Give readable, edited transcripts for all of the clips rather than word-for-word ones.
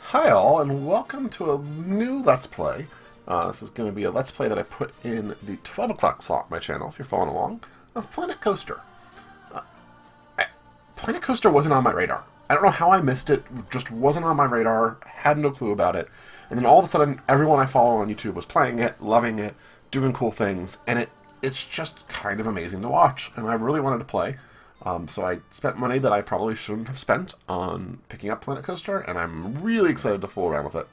Hi all, and welcome to a new Let's Play. This is going to be a Let's Play that I put in the 12 o'clock slot on my channel, if you're following along, of Planet Coaster. Planet Coaster wasn't on my radar. I don't know how I missed it, just wasn't on my radar, had no clue about it, and then all of a sudden, everyone I follow on YouTube was playing it, loving it, doing cool things, and it's just kind of amazing to watch, and I really wanted to play. So I spent money that I probably shouldn't have spent on picking up Planet Coaster, and I'm really excited to fool around with it.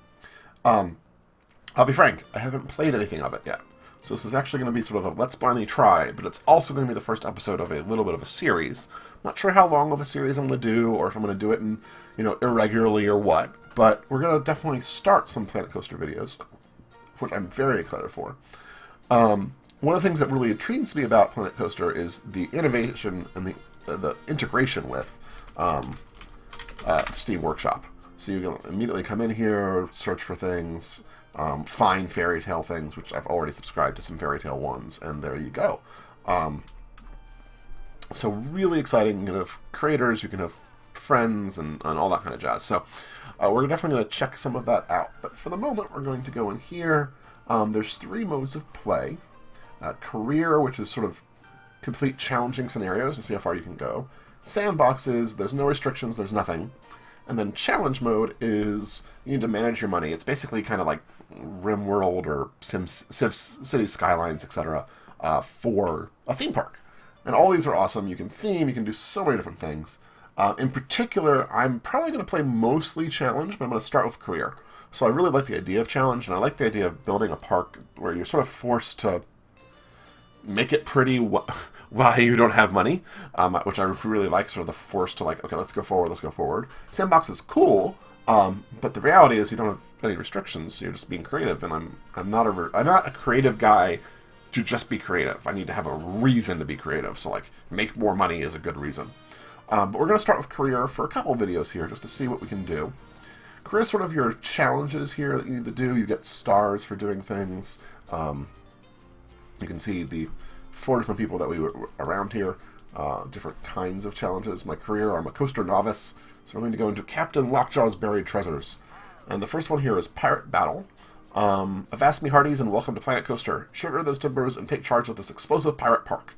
I'll be frank, I haven't played anything of it yet. So this is actually going to be sort of a let's blindly try, but it's also going to be the first episode of a little bit of a series. Not sure how long of a series I'm going to do, or if I'm going to do it in, irregularly or what, but we're going to definitely start some Planet Coaster videos, which I'm very excited for. One of the things that really intrigues me about Planet Coaster is the innovation and the integration with Steam Workshop. So you can immediately come in here, search for things, find fairy tale things, which I've already subscribed to some fairy tale ones, and there you go. So really exciting. You can have creators, you can have friends, and all that kind of jazz. So we're definitely going to check some of that out. But for the moment, we're going to go in here. There's 3 modes of play. Career, which is sort of complete challenging scenarios to see how far you can go. Sandboxes, there's no restrictions, there's nothing. And then challenge mode is you need to manage your money. It's basically kind of like RimWorld or City Skylines, etc. For a theme park. And all these are awesome. You can theme, you can do so many different things. In particular, I'm probably going to play mostly challenge, but I'm going to start with career. So I really like the idea of challenge, and I like the idea of building a park where you're sort of forced to make it pretty while you don't have money, which I really like, sort of the force to like, okay, let's go forward, let's go forward. Sandbox is cool, but the reality is you don't have any restrictions, so you're just being creative, and I'm not a creative guy to just be creative. I need to have a reason to be creative, so like, make more money is a good reason. But we're going to start with career for a couple of videos here, just to see what we can do. Career is sort of your challenges here that you need to do. You get stars for doing things. You can see the 4 different people that we were around here, different kinds of challenges. My career, I'm a coaster novice, so we're going to go into Captain Lockjaw's Buried Treasures. And the first one here is Pirate Battle. Avast me hearties and welcome to Planet Coaster. Sugar those timbers and take charge of this explosive pirate park.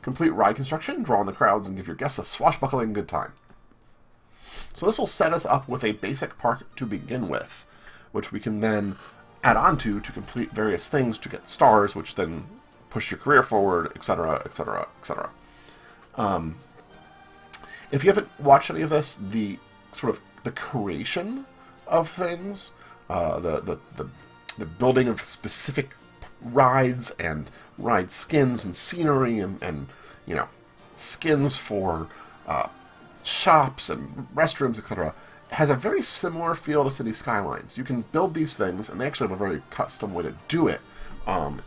Complete ride construction, draw on the crowds, and give your guests a swashbuckling good time. So this will set us up with a basic park to begin with, which we can then add on to complete various things to get stars, which then push your career forward, etc., etc., etc. If you haven't watched any of this, the sort of the creation of things, the building of specific rides and ride skins and scenery and skins for shops and restrooms, etc., has a very similar feel to City Skylines. You can build these things, and they actually have a very custom way to do it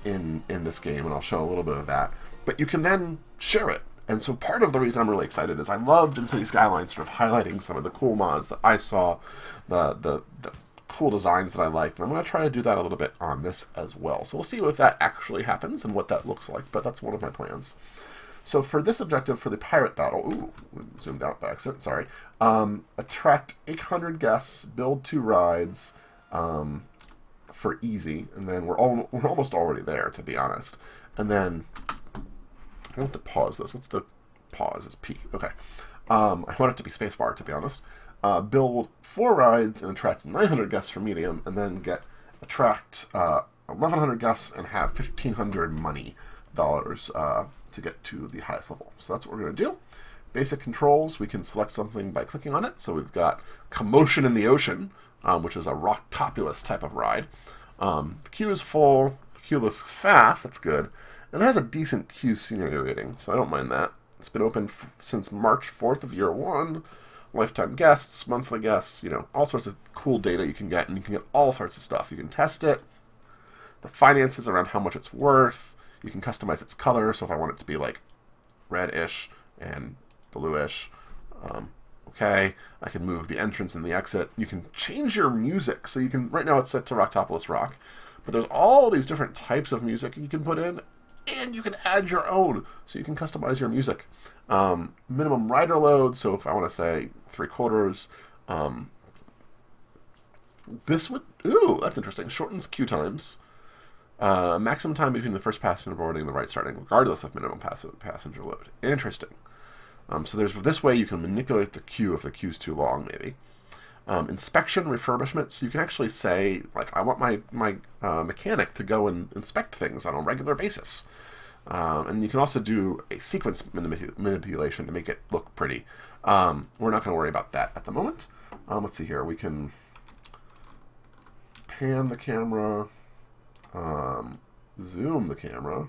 in this game, and I'll show a little bit of that. But you can then share it. And so part of the reason I'm really excited is I loved in City Skylines sort of highlighting some of the cool mods that I saw, the cool designs that I liked, and I'm going to try to do that a little bit on this as well. So we'll see if that actually happens and what that looks like, but that's one of my plans. So for this objective, for the Pirate Battle, zoomed out by accident, sorry, attract 800 guests, build 2 rides for easy, and then we're almost already there, to be honest. And then, I want to pause this. What's the pause? It's P. Okay. I want it to be spacebar, to be honest. Build 4 rides and attract 900 guests for medium, and then attract 1,100 guests and have 1,500 money dollars to get to the highest level. So that's what we're going to do. Basic controls, we can select something by clicking on it. So we've got Commotion in the Ocean, which is a Rocktopulus type of ride. The queue is full, the queue looks fast, that's good. And it has a decent queue scenery rating, so I don't mind that. It's been open since March 4th of year 1. Lifetime guests, monthly guests, all sorts of cool data you can get, and you can get all sorts of stuff. You can test it, the finances around how much it's worth. You can customize its color, so if I want it to be like red-ish and bluish, okay, I can move the entrance and the exit. You can change your music, so you can, right now it's set to Rocktopulus Rock, but there's all these different types of music you can put in, and you can add your own, so you can customize your music. Minimum rider load, so if I want to say 3/4, This would... Ooh, that's interesting. Shortens queue times. Maximum time between the first passenger boarding and the right starting, regardless of minimum passenger load. Interesting. So there's this way you can manipulate the queue if the queue's too long, maybe. Inspection, refurbishment, so you can actually say, like, I want my mechanic to go and inspect things on a regular basis. And you can also do a sequence manipulation to make it look pretty. We're not going to worry about that at the moment. Let's see here. We can pan the camera, zoom the camera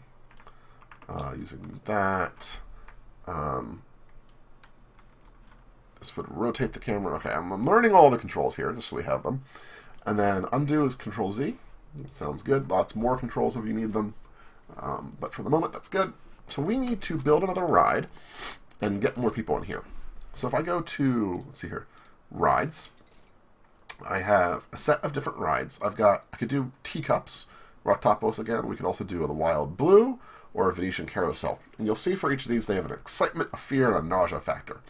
using that. This would rotate the camera. Okay, I'm learning all the controls here just so we have them. And then undo is Control Z. Sounds good. Lots more controls if you need them. But for the moment, that's good. So we need to build another ride and get more people in here. So if I go to, let's see here, rides, I have a set of different rides. I could do Teacups, Rock Topos again. We could also do the Wild Blue or a Venetian Carousel. And you'll see for each of these, they have an excitement, a fear, and a nausea factor.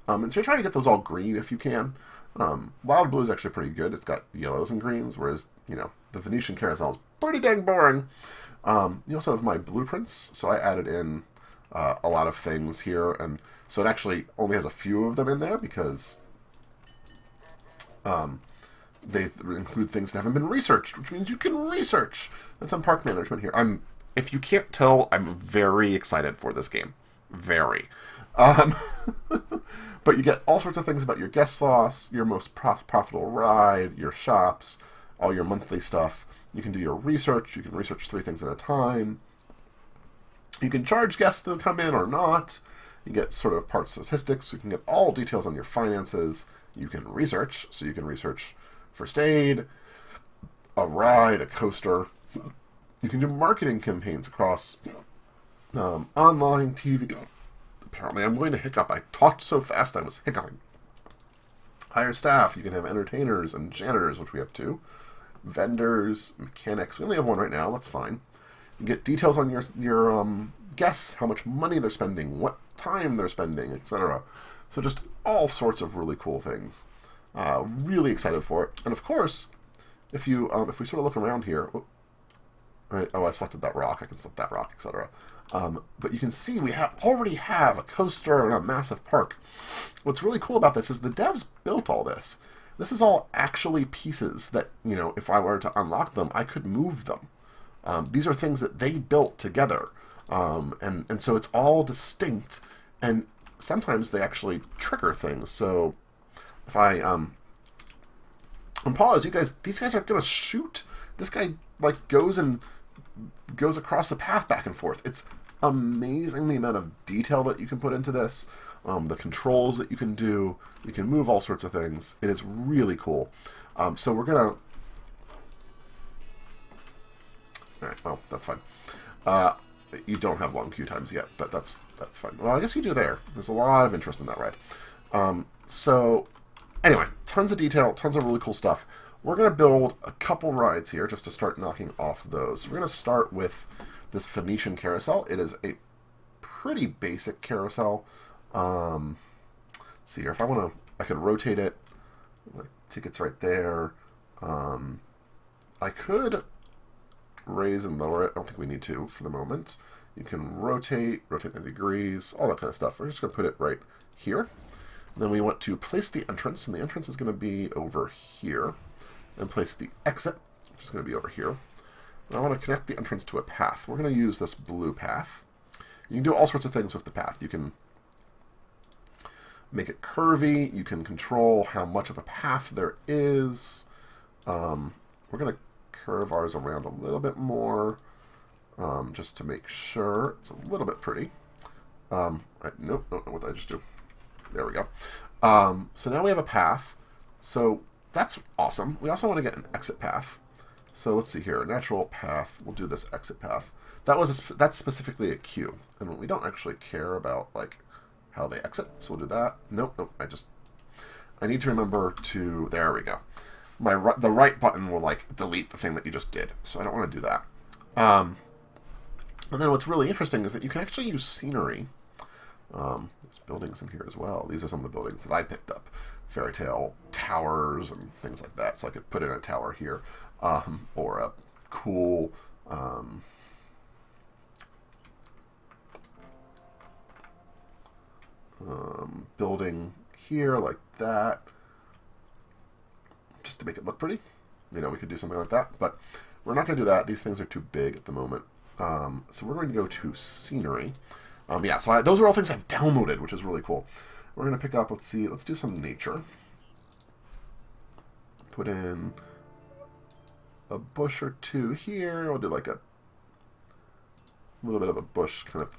And you're trying to get those all green if you can. Wild Blue is actually pretty good. It's got yellows and greens, whereas, the Venetian Carousel is pretty dang boring. You also have my blueprints, so I added in a lot of things here, and so it actually only has a few of them in there because they include things that haven't been researched, which means you can research. That's on park management here. If you can't tell, I'm very excited for this game. Very. But you get all sorts of things about your guest loss, your most profitable ride, your shops, all your monthly stuff. You can do your research. You can research 3 things at a time. You can charge guests to come in or not. You get sort of part statistics. You can get all details on your finances. You can research. So you can research first aid, a ride, a coaster. You can do marketing campaigns across online, TV. Apparently I'm going to hiccup. I talked so fast I was hiccuping. Hire staff. You can have entertainers and janitors, which we have 2. Vendors, mechanics. We only have 1 right now. That's fine. You get details on your guests, how much money they're spending, what time they're spending, etc. So just all sorts of really cool things. Really excited for it. And of course, if we sort of look around here, I selected that rock. I can select that rock, etc. But you can see we already have a coaster and a massive park. What's really cool about this is the devs built all this. This is all actually pieces that, if I were to unlock them, I could move them. These are things that they built together. And so it's all distinct. And sometimes they actually trigger things. So if I pause, these guys are going to shoot. This guy, goes across the path back and forth. It's amazing the amount of detail that you can put into this. The controls that you can do. You can move all sorts of things. It is really cool. So we're going to... Alright, well, that's fine. You don't have long queue times yet, but that's fine. Well, I guess you do there. There's a lot of interest in that ride. So, anyway, tons of detail, tons of really cool stuff. We're going to build a couple rides here just to start knocking off those. We're going to start with this Venetian Carousel. It is a pretty basic carousel. Let's see here. If I could rotate it. Tickets right there. I could raise and lower it. I don't think we need to for the moment. You can rotate 90 degrees, all that kind of stuff. We're just going to put it right here. And then we want to place the entrance, and the entrance is going to be over here. And place the exit, which is going to be over here. And I want to connect the entrance to a path. We're going to use this blue path. You can do all sorts of things with the path. You can make it curvy. You can control how much of a path there is. We're going to curve ours around a little bit more just to make sure it's a little bit pretty. Nope, what did I just do? There we go. So now we have a path. So that's awesome. We also want to get an exit path. So let's see here. Natural path. We'll do this exit path. That's specifically a queue, and we don't actually care about how they exit. So we'll do that. Nope. I need to remember to. There we go. The right button will delete the thing that you just did. So I don't want to do that. And then what's really interesting is that you can actually use scenery. There's buildings in here as well. These are some of the buildings that I picked up. fairy tale towers and things like that. So I could put in a tower here, or a cool building here like that, just to make it look pretty. You know, we could do something like that, but we're not going to do that. These things are too big at the moment. So we're going to go to scenery. Yeah, so those are all things I've downloaded, which is really cool. We're going to pick up, let's see, let's do some nature. Put in a bush or two here. We'll do like a little bit of a bush kind of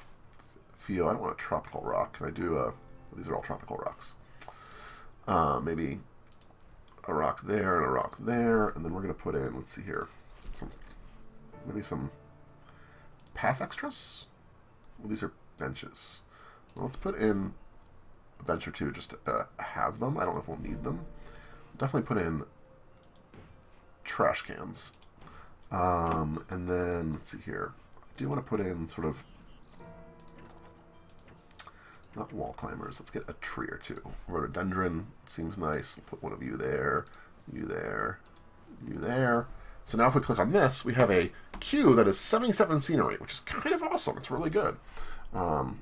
feel. I don't want a tropical rock. Can I do these are all tropical rocks. Maybe a rock there and a rock there, and then we're going to put in, let's see here, maybe some path extras. Well, these are benches. Well, let's put in a bench or two just to have them. I don't know if we'll need them. Definitely put in trash cans. And then, let's see here. I do want to put in sort of, not wall climbers. Let's get a tree or two. Rhododendron seems nice. We'll put one of you there, you there, you there. So now if we click on this, we have a queue that is 77 scenery, which is kind of awesome. It's really good. I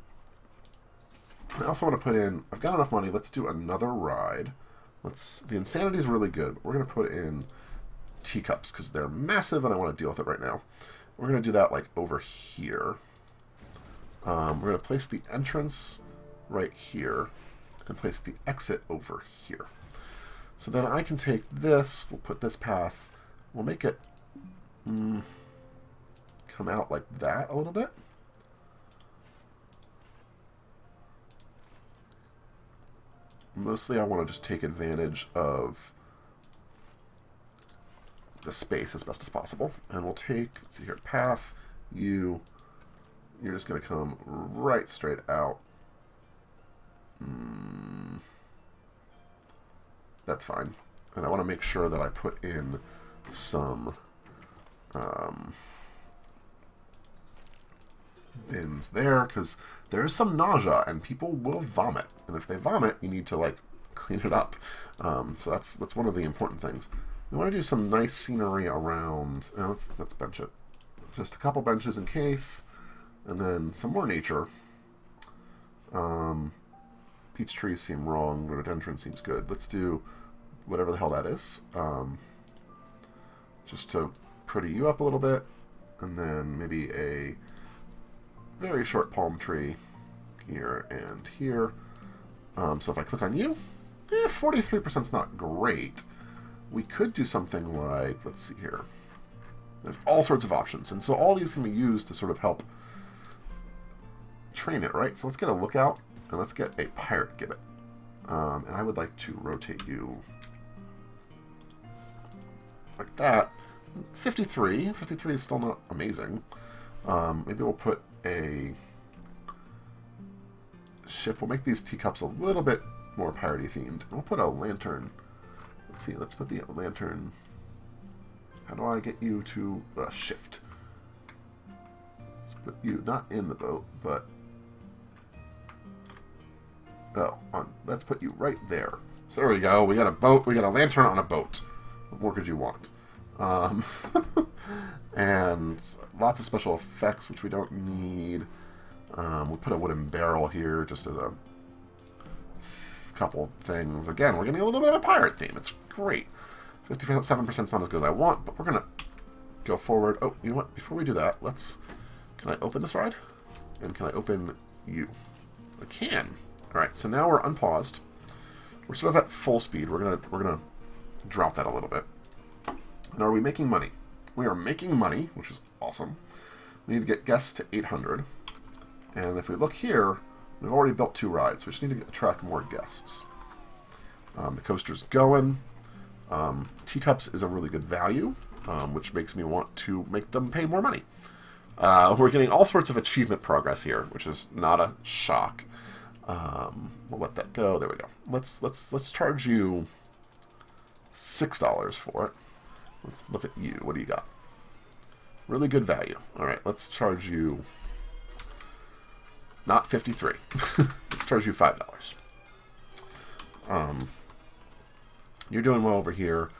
also want to put in, I've got enough money. Let's do another ride. The insanity is really good, but we're going to put in teacups because they're massive and I want to deal with it right now. We're going to do that like over here. We're going to place the entrance right here and place the exit over here. So then I can take this, we'll put this path, we'll make it come out like that a little bit. Mostly I want to just take advantage of the space as best as possible. And we'll take, let's see here, path, you're just going to come right straight out. That's fine. And I want to make sure that I put in some bins there, because there's some nausea and people will vomit. And if they vomit, you need to like clean it up. So that's one of the important things. We want to do some nice scenery around. Let's bench it. Just a couple benches in case. And then some more nature. Peach trees seem wrong. Rhododendron seems good. Let's do whatever the hell that is. Just to pretty you up a little bit. And then maybe a very short palm tree here and here. So if I click on you, 43% is not great. We could do something like, let's see here. There's all sorts of options. And so all these can be used to sort of help train it, right? So let's get a lookout, and let's get a pirate gibbet. And I would like to rotate you like that. 53. 53 is still not amazing. Maybe we'll put a ship. We'll make these teacups a little bit more piratey themed. We'll put a lantern. Let's see, let's put the lantern. How do I get you to shift? Let's put you not in the boat, but let's put you right there. So there we go. We got a boat. We got a lantern on a boat. What more could you want? And lots of special effects, which we don't need. We put a wooden barrel here just as a couple things. Again, we're getting a little bit of a pirate theme. It's great. 57% is not as good as I want, but we're going to go forward. Oh, you know what? Before we do that, can I open this ride? And can I open you? I can. All right, so now we're unpaused. We're sort of at full speed. We're gonna drop that a little bit. And are we making money? We are making money, which is awesome. We need to get guests to 800. And if we look here, we've already built 2 rides, so we just need to attract more guests. The coaster's going. Teacups is a really good value, which makes me want to make them pay more money. We're getting all sorts of achievement progress here, which is not a shock. We'll let that go. There we go. Let's charge you $6 for it. Let's look at you. What do you got? Really good value. All right, let's charge you not 53. Let's charge you $5. You're doing well over here.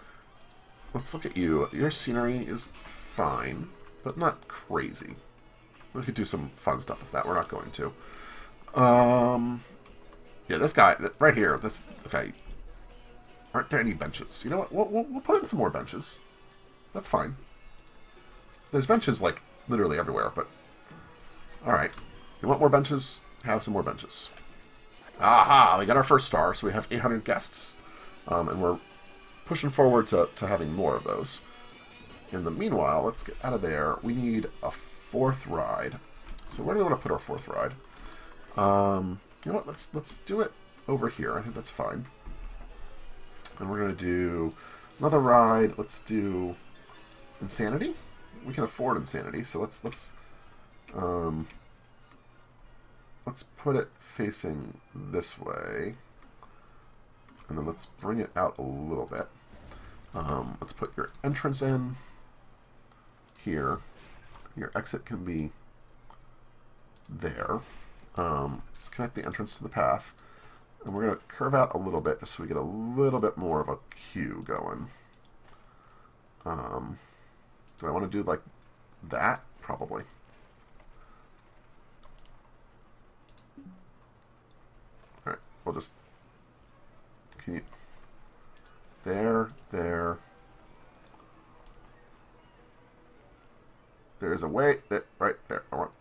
Let's look at you. Your scenery is fine, but not crazy. We could do some fun stuff with that. We're not going to. Yeah, this guy right here. This okay. Aren't there any benches? You know what? We'll put in some more benches. That's fine. There's benches like literally everywhere, but all right. You want more benches? Have some more benches. Aha! We got our first star, so we have 800 guests, and we're pushing forward to having more of those. In the meanwhile, let's get out of there. We need a fourth ride. So where do we want to put our fourth ride? You know what? Let's do it over here. I think that's fine. And we're gonna do another ride. Let's do Insanity. We can afford Insanity, so let's put it facing this way, and then let's bring it out a little bit. Let's put your entrance in here. Your exit can be there. Let's connect the entrance to the path, and we're going to curve out a little bit just so we get a little bit more of a queue going. Do I want to do like that? Probably. Alright, we'll just... Can you... There. There's a way... right there. I want...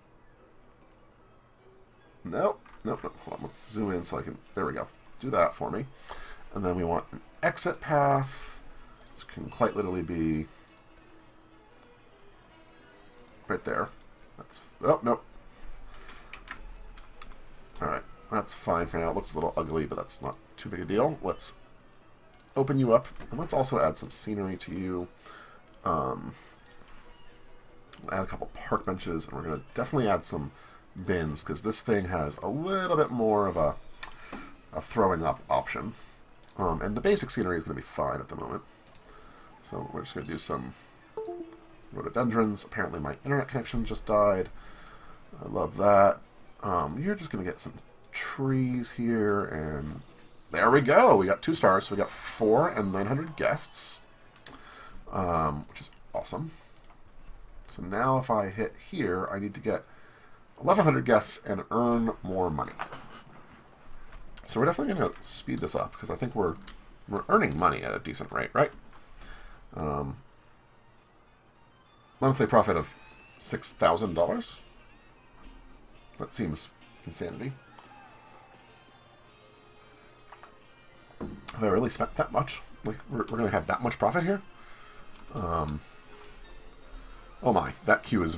Nope. Hold on, let's zoom in so I can... There we go. Do that for me. And then we want an exit path. This can quite literally be... right there. That's... Oh, nope. Alright, that's fine for now. It looks a little ugly, but that's not too big a deal. Let's open you up, and let's also add some scenery to you. Add a couple park benches, and we're going to definitely add some bins, because this thing has a little bit more of a throwing up option. And the basic scenery is going to be fine at the moment. So we're just going to do some rhododendrons. Apparently my internet connection just died. I love that. You're just going to get some trees here, and there we go. We got 2 stars, so we got 4 and 900 guests, which is awesome. So now if I hit here, I need to get 1,100 guests and earn more money. So we're definitely going to speed this up, because I think we're earning money at a decent rate, right? Monthly profit of $6,000. That seems insanity. Have I really spent that much? Like, we're going to have that much profit here? Oh my, that queue is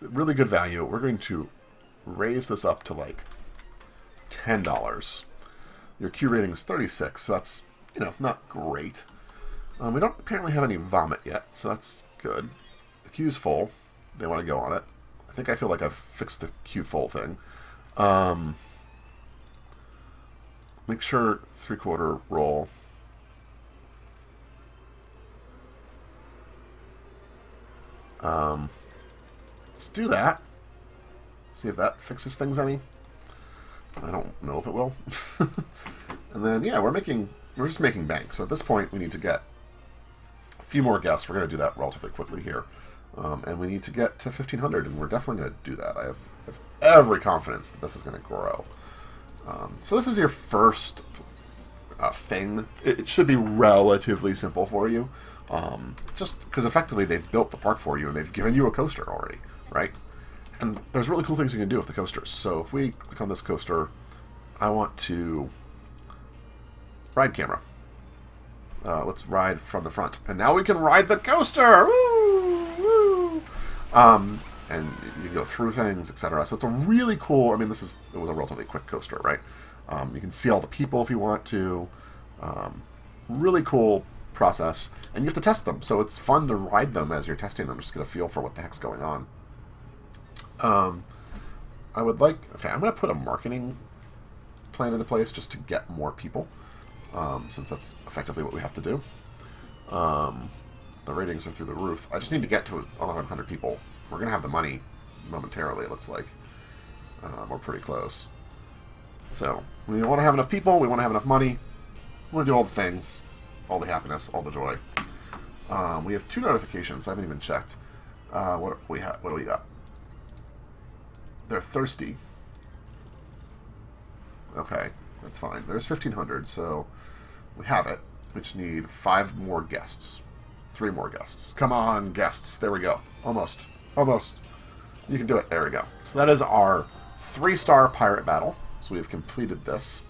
really good value. We're going to raise this up to like $10. Your queue rating is 36, so that's, you know, not great. We don't apparently have any vomit yet, so that's good. The queue's full. They want to go on it. I think I feel like I've fixed the queue full thing. Make sure 3/4 roll. Let's do that. See if that fixes things any. I don't know if it will. And then, yeah, we're just making bank. So at this point, we need to get a few more guests. We're going to do that relatively quickly here. And we need to get to 1,500, and we're definitely going to do that. I have every confidence that this is going to grow. So this is your first thing. It should be relatively simple for you. Just because effectively they've built the park for you, and they've given you a coaster already, right? And there's really cool things you can do with the coasters. So if we click on this coaster, I want to ride camera. Let's ride from the front. And now we can ride the coaster! Woo! Woo! And you go through things, etc. So it's a really cool... I mean, it was a relatively quick coaster, right? You can see all the people if you want to. Really cool process. And you have to test them. So it's fun to ride them as you're testing them, just to get a feel for what the heck's going on. I would like... Okay, I'm going to put a marketing plan into place just to get more people. Since that's effectively what we have to do. The ratings are through the roof. I just need to get to 1,100 people. We're going to have the money momentarily, it looks like. We're pretty close. So, we want to have enough people, we want to have enough money, we want to do all the things. all the happiness, all the joy. We have 2 notifications. I haven't even checked. What do we got? They're thirsty. Okay, that's fine. There's 1,500, so we have it. We just need 5 more guests. 3 more guests. Come on, guests. There we go. Almost. Almost. You can do it. There we go. So that is our 3-star pirate battle. So we have completed this.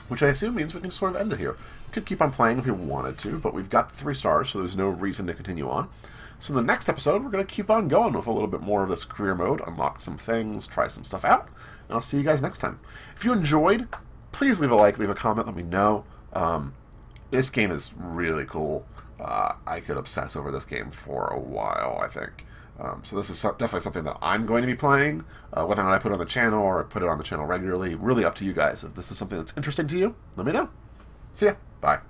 Which I assume means we can sort of end it here. We could keep on playing if we wanted to, but we've got 3 stars, so there's no reason to continue on. So in the next episode, we're going to keep on going with a little bit more of this career mode, unlock some things, try some stuff out, and I'll see you guys next time. If you enjoyed, please leave a like, leave a comment, let me know. This game is really cool. I could obsess over this game for a while, I think. So this is definitely something that I'm going to be playing, whether or not I put it on the channel or I put it on the channel regularly. Really up to you guys. If this is something that's interesting to you, let me know. See ya. Bye.